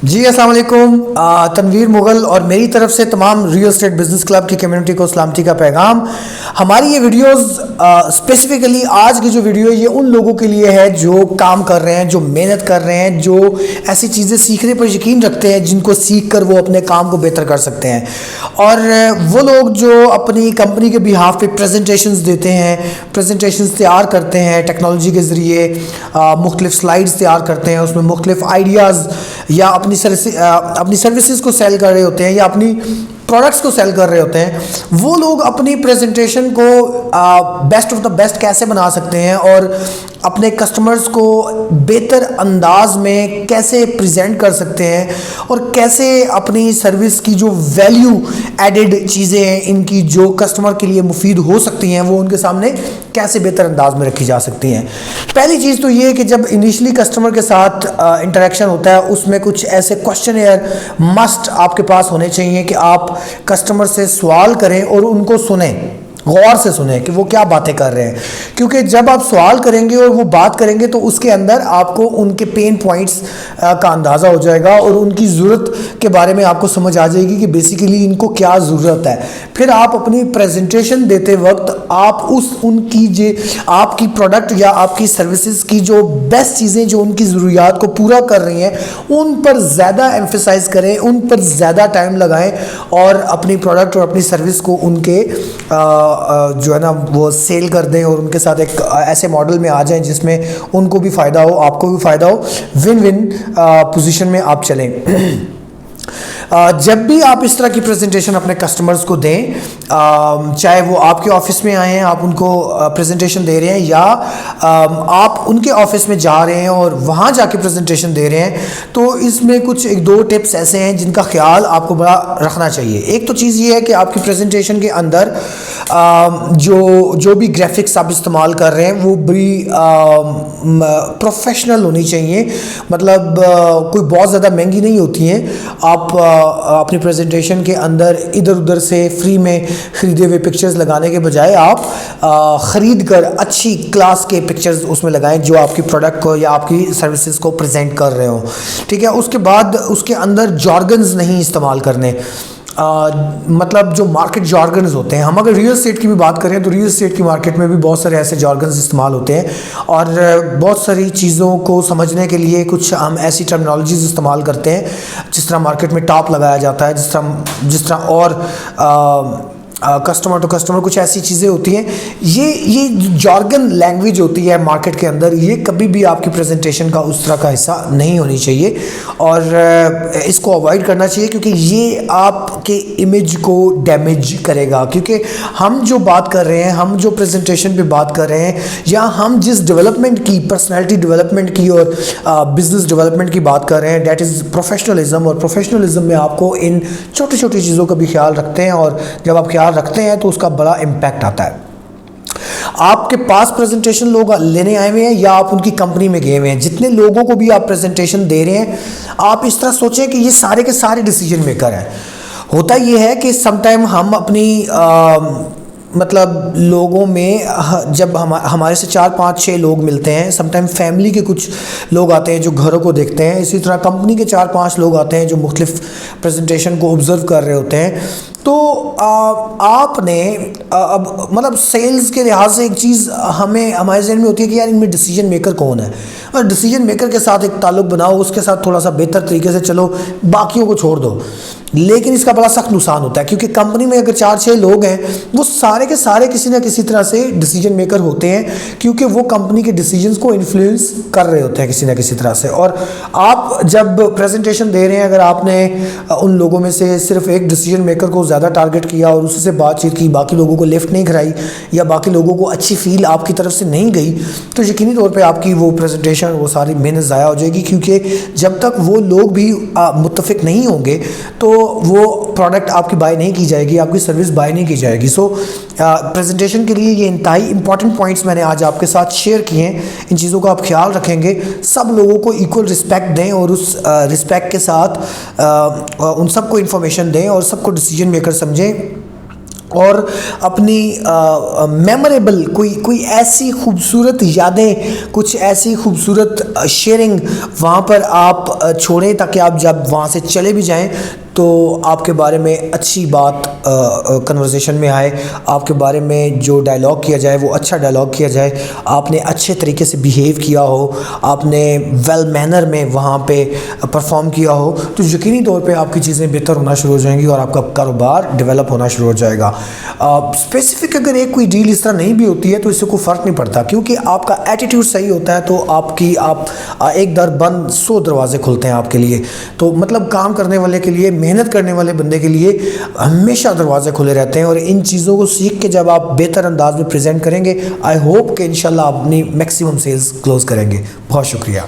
जी अस्सलाम वालेकुम। तनवीर मुग़ल और मेरी तरफ से तमाम रियल एस्टेट बिज़नेस क्लब की कम्युनिटी को सलामती का पैगाम। हमारी ये वीडियोस स्पेसिफ़िकली आज की जो वीडियो है ये उन लोगों के लिए है जो काम कर रहे हैं, जो मेहनत कर रहे हैं, जो ऐसी चीज़ें सीखने पर यकीन रखते हैं जिनको सीख कर वो अपने काम को बेहतर कर सकते हैं। और वो लोग जो अपनी कंपनी के बिहाफ पे प्रेजेंटेशंस देते हैं, प्रेजेंटेशंस तैयार करते हैं टेक्नोलॉजी के ज़रिए, मुख्तलिफ स्लाइड्स तैयार करते हैं, उसमें मुख्तलिफ आइडियाज़ या अपनी सर्विसेज को सेल कर रहे होते हैं या अपनी प्रोडक्ट्स को सेल कर रहे होते हैं, वो लोग अपनी प्रेजेंटेशन को बेस्ट ऑफ द बेस्ट कैसे बना सकते हैं और अपने कस्टमर्स को बेहतर अंदाज में कैसे प्रेजेंट कर सकते हैं और कैसे अपनी सर्विस की जो वैल्यू एडेड चीज़ें हैं इनकी जो कस्टमर के लिए मुफीद हो सकती हैं वो उनके सामने कैसे बेहतर अंदाज में रखी जा सकती हैं। पहली चीज़ तो ये है कि जब इनिशियली कस्टमर के साथ इंटरेक्शन होता है उसमें कुछ ऐसे क्वेश्चन मस्ट आपके पास होने चाहिए कि आप कस्टमर से सवाल करें और उनको सुनें, गौर से सुने कि वो क्या बातें कर रहे हैं, क्योंकि जब आप सवाल करेंगे और वो बात करेंगे तो उसके अंदर आपको उनके पेन पॉइंट्स का अंदाज़ा हो जाएगा और उनकी ज़रूरत के बारे में आपको समझ आ जाएगी कि बेसिकली इनको क्या ज़रूरत है। फिर आप अपनी प्रेजेंटेशन देते वक्त आप आपकी प्रोडक्ट या आपकी सर्विसेज की जो बेस्ट चीज़ें जो उनकी ज़रूरियात को पूरा कर रही हैं उन पर ज़्यादा एम्फेसाइज करें, उन पर ज़्यादा टाइम लगाएं और अपनी प्रोडक्ट और अपनी सर्विस को उनके जो है ना वो सेल कर दें और उनके साथ एक ऐसे मॉडल में आ जाएं जिसमें उनको भी फ़ायदा हो, आपको भी फ़ायदा हो, विन विन पोजीशन में आप चलें। जब भी आप इस तरह की प्रेजेंटेशन अपने कस्टमर्स को दें, चाहे वो आपके ऑफिस में आए हैं, आप उनको प्रेजेंटेशन दे रहे हैं या आप उनके ऑफिस में जा रहे हैं और वहाँ जाके प्रेजेंटेशन दे रहे हैं, तो इसमें कुछ एक दो टिप्स ऐसे हैं जिनका ख्याल आपको बड़ा रखना चाहिए। एक तो चीज़ ये है कि आपकी प्रेजेंटेशन के अंदर जो भी ग्राफिक्स आप इस्तेमाल कर रहे हैं वो बड़ी प्रोफेशनल होनी चाहिए, मतलब कोई बहुत ज़्यादा महंगी नहीं होती हैं। आप अपनी प्रेजेंटेशन के अंदर इधर उधर से फ्री में ख़रीदे हुए पिक्चर्स लगाने के बजाय आप ख़रीद कर अच्छी क्लास के पिक्चर्स उसमें लगाएं जो आपकी प्रोडक्ट को या आपकी सर्विसेज को प्रेजेंट कर रहे हो, ठीक है। उसके बाद उसके अंदर जॉर्गन्स नहीं इस्तेमाल करने, मतलब जो मार्केट जॉर्गन्स होते हैं, हम अगर रियल एस्टेट की भी बात करें तो रियल एस्टेट की मार्केट में भी बहुत सारे ऐसे जॉर्गन्स इस्तेमाल होते हैं और बहुत सारी चीज़ों को समझने के लिए कुछ हम ऐसी टर्मिनोलॉजीज़ इस्तेमाल करते हैं जिस तरह मार्केट में टॉप लगाया जाता है, जिस तरह और कस्टमर टू कस्टमर कुछ ऐसी चीज़ें होती हैं। ये जॉर्गन लैंग्वेज होती है मार्केट के अंदर, ये कभी भी आपकी प्रेजेंटेशन का उस तरह का हिस्सा नहीं होनी चाहिए और इसको अवॉइड करना चाहिए क्योंकि ये आपके इमेज को डैमेज करेगा। क्योंकि हम जो बात कर रहे हैं, हम जो प्रेजेंटेशन पे बात कर रहे हैं या हम जिस डेवलपमेंट की, पर्सनैलिटी डेवलपमेंट की और बिजनेस डेवलपमेंट की बात कर रहे हैं, डैट इज़ प्रोफेशनलिज्म। और प्रोफेशनलिज्म में आपको इन छोटी छोटी चीज़ों का भी ख्याल रखते हैं और जब आप ख्याल रखते हैं तो उसका बड़ा इम्पैक्ट आता है। आपके पास प्रेजेंटेशन लोग लेने आए हुए हैं या आप उनकी कंपनी में गए हुए हैं, जितने लोगों को भी आप प्रेजेंटेशन दे रहे हैं आप इस तरह सोचें कि ये सारे के सारे डिसीजन मेकर हैं। होता ये है कि समटाइम हम अपनी मतलब लोगों में जब हमारे से 4 5 6 लोग मिलते हैं, समटाइम फैमिली के कुछ लोग आते हैं जो घरों को देखते हैं, इसी तरह कंपनी के 4 5 लोग आते हैं जो मुख्तलिफ प्रेजेंटेशन को ऑब्ज़र्व कर रहे होते हैं। तो आपने अब मतलब सेल्स के लिहाज से एक चीज़ हमारे जहन में होती है कि यार इनमें डिसीजन मेकर कौन है, और डिसीजन मेकर के साथ एक ताल्लुक़ बनाओ, उसके साथ थोड़ा सा बेहतर तरीके से चलो, बाकियों को छोड़ दो। लेकिन इसका बड़ा सख्त नुकसान होता है क्योंकि कंपनी में अगर 4 6 लोग हैं वो सारे के सारे किसी ना किसी तरह से डिसीजन मेकर होते हैं क्योंकि वो कंपनी के डिसीजंस को इन्फ्लुएंस कर रहे होते हैं किसी ना किसी तरह से। और आप जब प्रेजेंटेशन दे रहे हैं, अगर आपने उन लोगों में से सिर्फ एक डिसीजन मेकर को ज़्यादा टारगेट किया और उससे बातचीत की, बाकी लोगों को लिफ्ट नहीं कराई या बाकी लोगों को अच्छी फील आपकी तरफ से नहीं गई, तो यकीनी तौर पर आपकी वो प्रेजेंटेशन, वो सारी मेहनत ज़ाया हो जाएगी। क्योंकि जब तक वो लोग भी मुत्तफिक नहीं होंगे तो वो प्रोडक्ट आपकी बाय नहीं की जाएगी, आपकी सर्विस बाय नहीं की जाएगी। सो प्रेजेंटेशन के लिए ये इंतहाई इंपॉर्टेंट पॉइंट्स मैंने आज आपके साथ शेयर किए हैं। इन चीज़ों का आप ख्याल रखेंगे, सब लोगों को इक्वल रिस्पेक्ट दें और उस रिस्पेक्ट के साथ उन सबको इन्फॉर्मेशन दें और सबको डिसीजन मेकर समझें और अपनी मेमोरेबल कोई ऐसी खूबसूरत यादें, कुछ ऐसी खूबसूरत शेयरिंग वहाँ पर आप छोड़ें, ताकि आप जब वहाँ से चले भी जाएं तो आपके बारे में अच्छी बात कन्वर्सेशन में आए, आपके बारे में जो डायलॉग किया जाए वो अच्छा डायलॉग किया जाए, आपने अच्छे तरीके से बिहेव किया हो, आपने वेल मैनर में वहाँ पे परफॉर्म किया हो, तो यकीनी तौर पे आपकी चीज़ें बेहतर होना शुरू हो जाएंगी और आपका कारोबार डेवलप होना शुरू हो जाएगा। स्पेसिफिक अगर एक कोई डील इस तरह नहीं भी होती है तो इससे कोई फ़र्क नहीं पड़ता, क्योंकि आपका एटीट्यूड सही होता है तो आप एक दर बंद 100 दरवाजे खुलते हैं आपके लिए। तो मतलब काम करने वाले के लिए, मेहनत करने वाले बंदे के लिए हमेशा दरवाजे खुले रहते हैं। और इन चीज़ों को सीख के जब आप बेहतर अंदाज में प्रेजेंट करेंगे, आई होप कि इंशाल्लाह आप अपनी मैक्सिमम सेल्स क्लोज करेंगे। बहुत शुक्रिया।